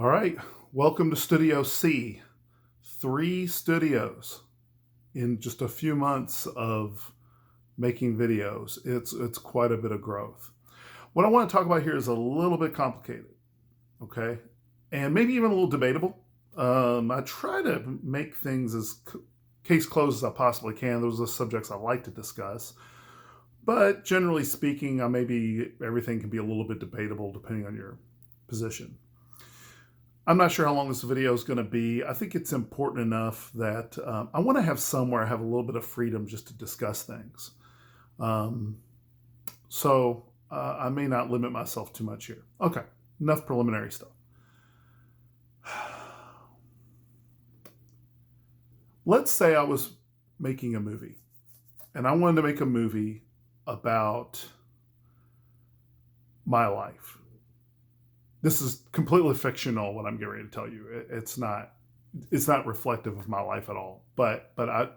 All right, welcome to Studio C. 3 studios in just a few months of making videos. It's quite a bit of growth. What I want to talk about here is a little bit complicated, okay, and maybe even a little debatable. I try to make things as case closed as I possibly can. Those are the subjects I like to discuss. But generally speaking, maybe everything can be a little bit debatable depending on your position. I'm not sure how long this video is going to be. I think it's important enough that I want to have somewhere I have a little bit of freedom just to discuss things. So I may not limit myself too much here. Okay, enough preliminary stuff. Let's say I was making a movie, and I wanted to make a movie about my life. This is completely fictional, what I'm getting ready to tell you. It's not reflective of my life at all, but I'm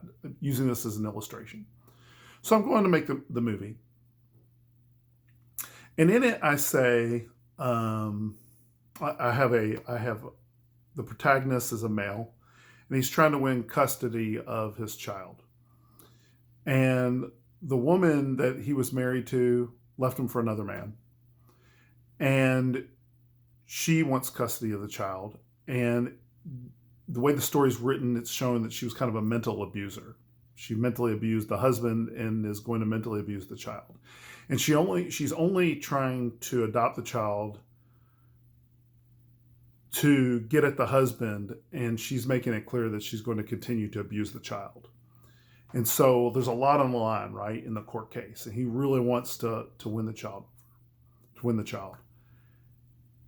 using this as an illustration. So I'm going to make the movie. And in it, I say, I have the protagonist is a male, and he's trying to win custody of his child. And the woman that he was married to left him for another man. And she wants custody of the child. And the way the story's written, it's showing that she was kind of a mental abuser. She mentally abused the husband and is going to mentally abuse the child. And she's only trying to adopt the child to get at the husband, and she's making it clear that she's going to continue to abuse the child. And so there's a lot on the line, right, in the court case. And he really wants to win the child.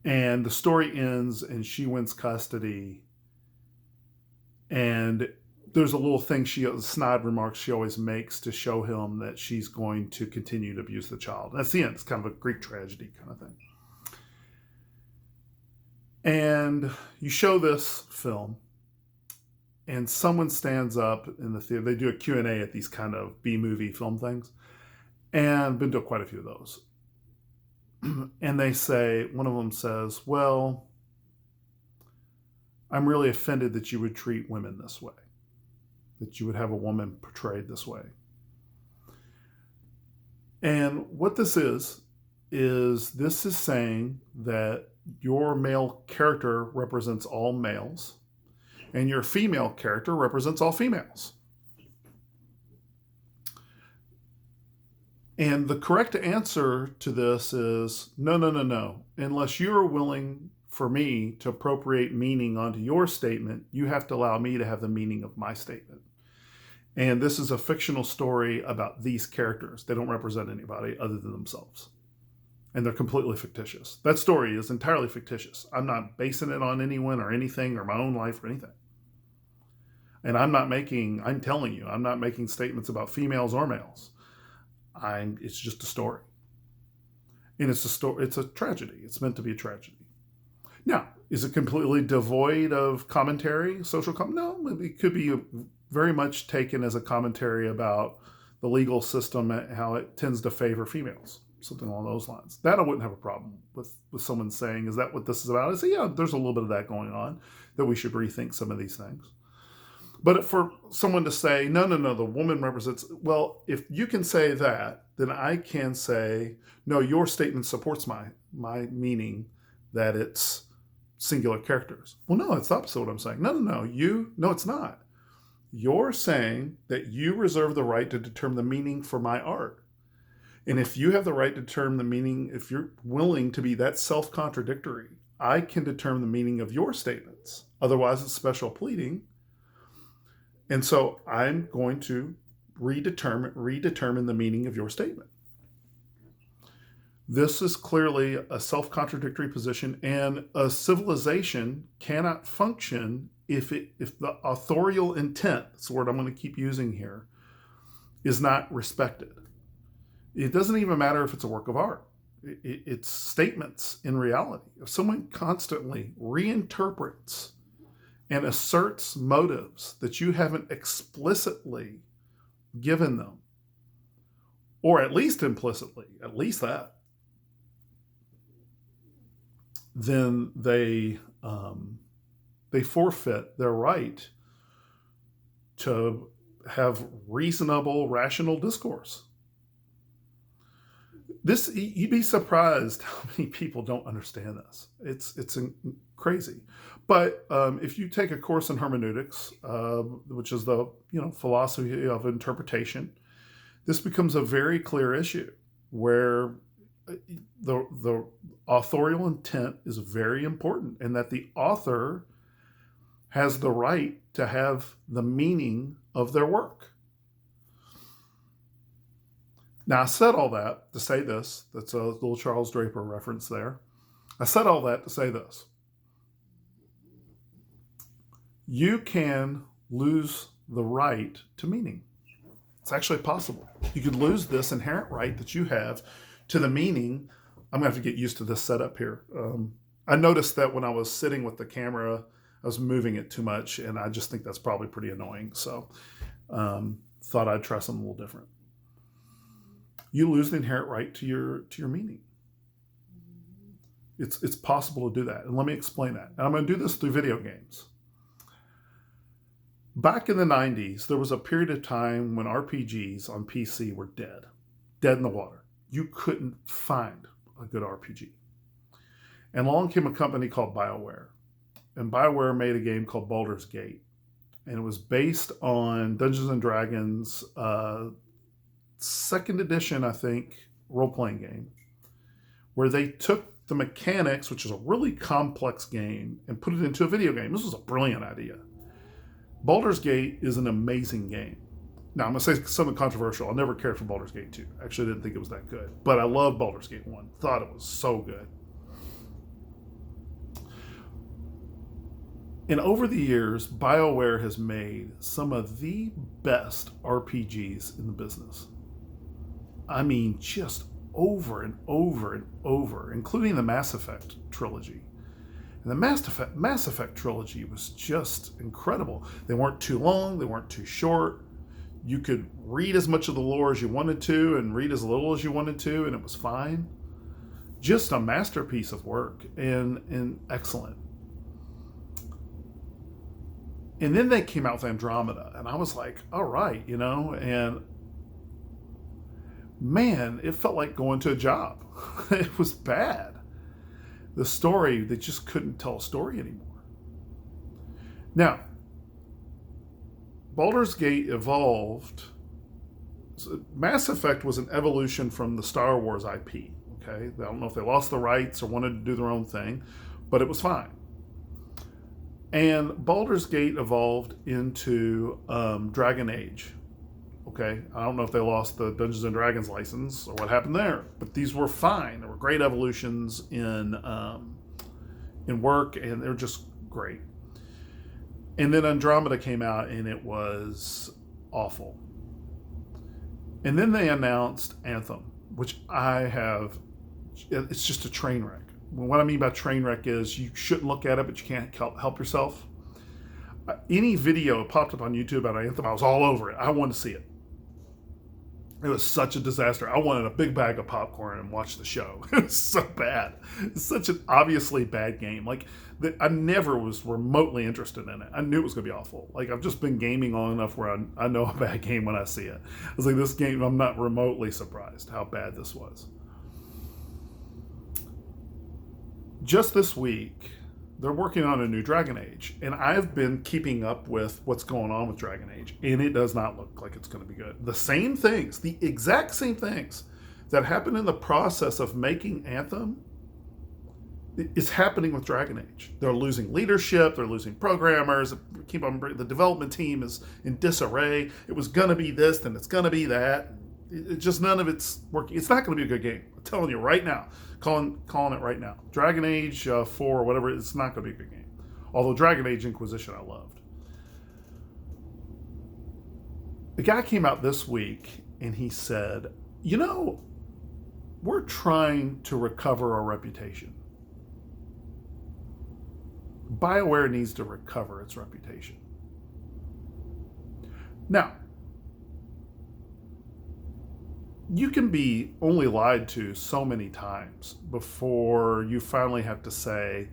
And the story ends, and she wins custody. And there's a little thing snide remarks she always makes to show him that she's going to continue to abuse the child. That's the end. It's kind of a Greek tragedy kind of thing. And you show this film, and someone stands up in the theater. They do a Q&A at these kind of B-movie film things. And I've been to quite a few of those. And they say, one of them says, well, I'm really offended that you would treat women this way, that you would have a woman portrayed this way. And what this is saying that your male character represents all males, and your female character represents all females. And the correct answer to this is no. Unless you're willing for me to appropriate meaning onto your statement, you have to allow me to have the meaning of my statement. And this is a fictional story about these characters. They don't represent anybody other than themselves. And they're completely fictitious. That story is entirely fictitious. I'm not basing it on anyone or anything or my own life or anything. And I'm telling you, I'm not making statements about females or males. It's just a story. And it's a tragedy. It's meant to be a tragedy. Now, is it completely devoid of commentary, social commentary? No, it could be very much taken as a commentary about the legal system and how it tends to favor females, something along those lines. That I wouldn't have a problem with someone saying, is that what this is about? I say, yeah, there's a little bit of that going on, that we should rethink some of these things. But for someone to say, no, the woman represents, well, if you can say that, then I can say, no, your statement supports my meaning that it's singular characters. Well, no, it's the opposite of what I'm saying. No, it's not. You're saying that you reserve the right to determine the meaning for my art. And if you have the right to determine the meaning, if you're willing to be that self-contradictory, I can determine the meaning of your statements. Otherwise, it's special pleading. And so I'm going to redetermine the meaning of your statement. This is clearly a self-contradictory position, and a civilization cannot function if the authorial intent, that's the word I'm going to keep using here, is not respected. It doesn't even matter if it's a work of art. It's statements in reality. If someone constantly reinterprets and asserts motives that you haven't explicitly given them, or at least implicitly, at least that, then they forfeit their right to have reasonable, rational discourse. You'd be surprised how many people don't understand this. It's crazy. But if you take a course in hermeneutics, which is the philosophy of interpretation, this becomes a very clear issue where the authorial intent is very important, and that the author has the right to have the meaning of their work. Now, I said all that to say this. That's a little Charles Draper reference there. I said all that to say this. You can lose the right to meaning. It's actually possible. You could lose this inherent right that you have to the meaning. I'm going to have to get used to this setup here. I noticed that when I was sitting with the camera, I was moving it too much, and I just think that's probably pretty annoying. So thought I'd try something a little different. You lose the inherent right to your meaning. It's possible to do that. And let me explain that. And I'm going to do this through video games. Back in the 90s, there was a period of time when RPGs on PC were dead in the water. You couldn't find a good RPG. And along came a company called BioWare. And BioWare made a game called Baldur's Gate. And it was based on Dungeons & Dragons 2nd edition, I think, role-playing game, where they took the mechanics, which is a really complex game, and put it into a video game. This was a brilliant idea. Baldur's Gate is an amazing game. Now, I'm going to say something controversial. I never cared for Baldur's Gate 2. Actually, didn't think it was that good. But I love Baldur's Gate 1. Thought it was so good. And over the years, BioWare has made some of the best RPGs in the business. I mean, just over and over and over, including the Mass Effect trilogy. And the Mass Effect trilogy was just incredible. They weren't too long, they weren't too short. You could read as much of the lore as you wanted to and read as little as you wanted to, and it was fine. Just a masterpiece of work and excellent. And then they came out with Andromeda, and I was like, all right, and man, it felt like going to a job. It was bad. The story, they just couldn't tell a story anymore. Now, Baldur's Gate evolved. Mass Effect was an evolution from the Star Wars IP, okay? I don't know if they lost the rights or wanted to do their own thing, but it was fine. And Baldur's Gate evolved into Dragon Age. Okay, I don't know if they lost the Dungeons and Dragons license or what happened there, but these were fine. There were great evolutions in work, and they were just great. And then Andromeda came out, and it was awful. And then they announced Anthem, which it's just a train wreck. What I mean by train wreck is you shouldn't look at it, but you can't help yourself. Any video popped up on YouTube about Anthem, I was all over it. I wanted to see it. It was such a disaster. I wanted a big bag of popcorn and watch the show. It was so bad. It's such an obviously bad game. I never was remotely interested in it. I knew it was going to be awful. I've just been gaming long enough where I know a bad game when I see it. I was like, this game, I'm not remotely surprised how bad this was. Just this week, they're working on a new Dragon Age, and I've been keeping up with what's going on with Dragon Age, and it does not look like it's going to be good. The exact same things that happened in the process of making Anthem is happening with Dragon Age. They're losing leadership, they're losing programmers, the development team is in disarray. It was going to be this, then it's going to be that. Just none of it's working. It's not going to be a good game. I'm telling you right now. Calling it right now. Dragon Age 4 or whatever, it's not going to be a good game. Although Dragon Age Inquisition I loved. The guy came out this week and he said, we're trying to recover our reputation. BioWare needs to recover its reputation. Now, you can be only lied to so many times before you finally have to say,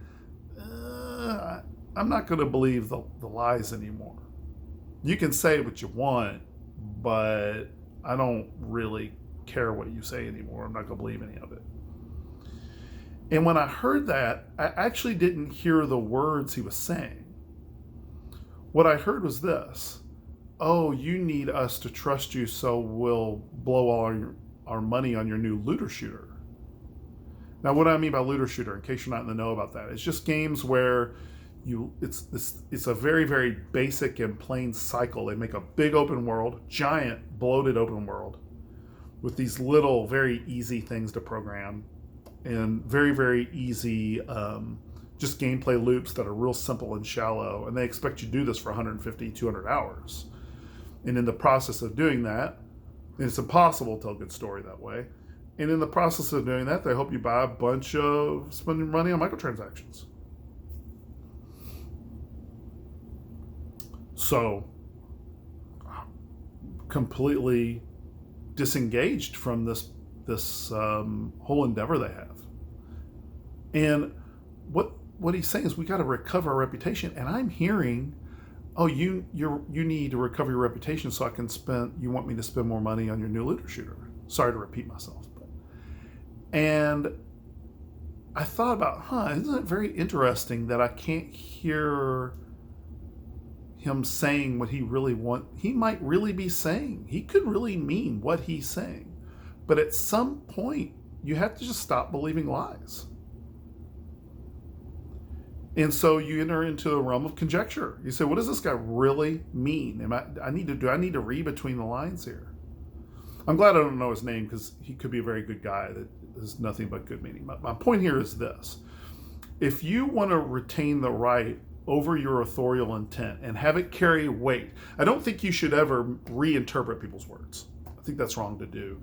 I'm not going to believe the lies anymore. You can say what you want, but I don't really care what you say anymore. I'm not going to believe any of it. And when I heard that, I actually didn't hear the words he was saying. What I heard was this: oh, you need us to trust you, so we'll blow all our money on your new looter shooter. Now, what do I mean by looter shooter, in case you're not in the know about that? It's just games where it's a very, very basic and plain cycle. They make a big open world, giant, bloated open world, with these little, very easy things to program, and very, very easy just gameplay loops that are real simple and shallow. And they expect you to do this for 150, 200 hours. And in the process of doing that, and it's impossible to tell a good story that way. And in the process of doing that, they hope you buy a bunch of spending money on microtransactions. So, completely disengaged from this whole endeavor they have. And what he's saying is, we got to recover our reputation. And I'm hearing, oh, you need to recover your reputation, so you want me to spend more money on your new looter shooter. Sorry to repeat myself. And I thought about, isn't it very interesting that I can't hear him saying what he really he might really be saying. He could really mean what he's saying. But at some point, you have to just stop believing lies. And so you enter into a realm of conjecture. You say, what does this guy really mean? Do I need to read between the lines here? I'm glad I don't know his name, because he could be a very good guy that has nothing but good meaning. My point here is this: if you want to retain the right over your authorial intent and have it carry weight, I don't think you should ever reinterpret people's words. I think that's wrong to do.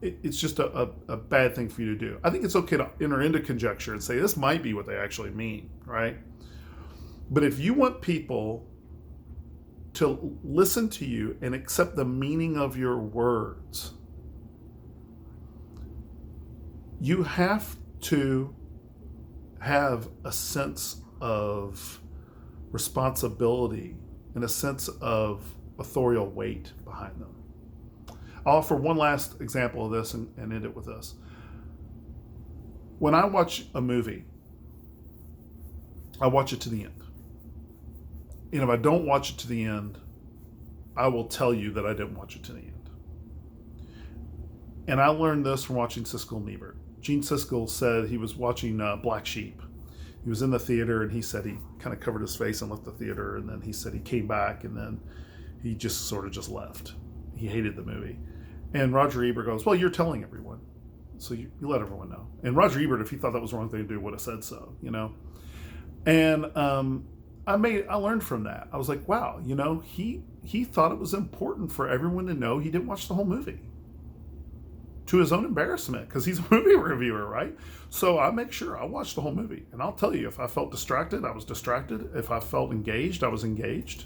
It's just a bad thing for you to do. I think it's okay to enter into conjecture and say, this might be what they actually mean, right? But if you want people to listen to you and accept the meaning of your words, you have to have a sense of responsibility and a sense of authorial weight behind them. I'll offer one last example of this and end it with this. When I watch a movie, I watch it to the end. And if I don't watch it to the end, I will tell you that I didn't watch it to the end. And I learned this from watching Siskel and Ebert. Gene Siskel said he was watching Black Sheep. He was in the theater, and he said he kind of covered his face and left the theater, and then he said he came back, and then he just sort of just left. He hated the movie. And Roger Ebert goes, well, you're telling everyone, so you let everyone know. And Roger Ebert, if he thought that was the wrong thing to do, would have said so, And I learned from that. I was like, wow, he thought it was important for everyone to know he didn't watch the whole movie, to his own embarrassment, because he's a movie reviewer, right? So I make sure I watch the whole movie. And I'll tell you, if I felt distracted, I was distracted. If I felt engaged, I was engaged.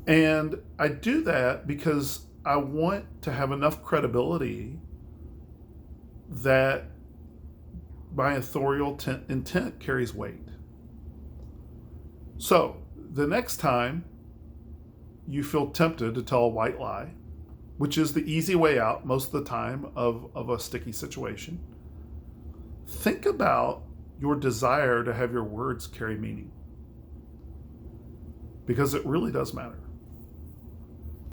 And I do that because I want to have enough credibility that my authorial intent carries weight. So the next time you feel tempted to tell a white lie, which is the easy way out most of the time of a sticky situation, think about your desire to have your words carry meaning, because it really does matter.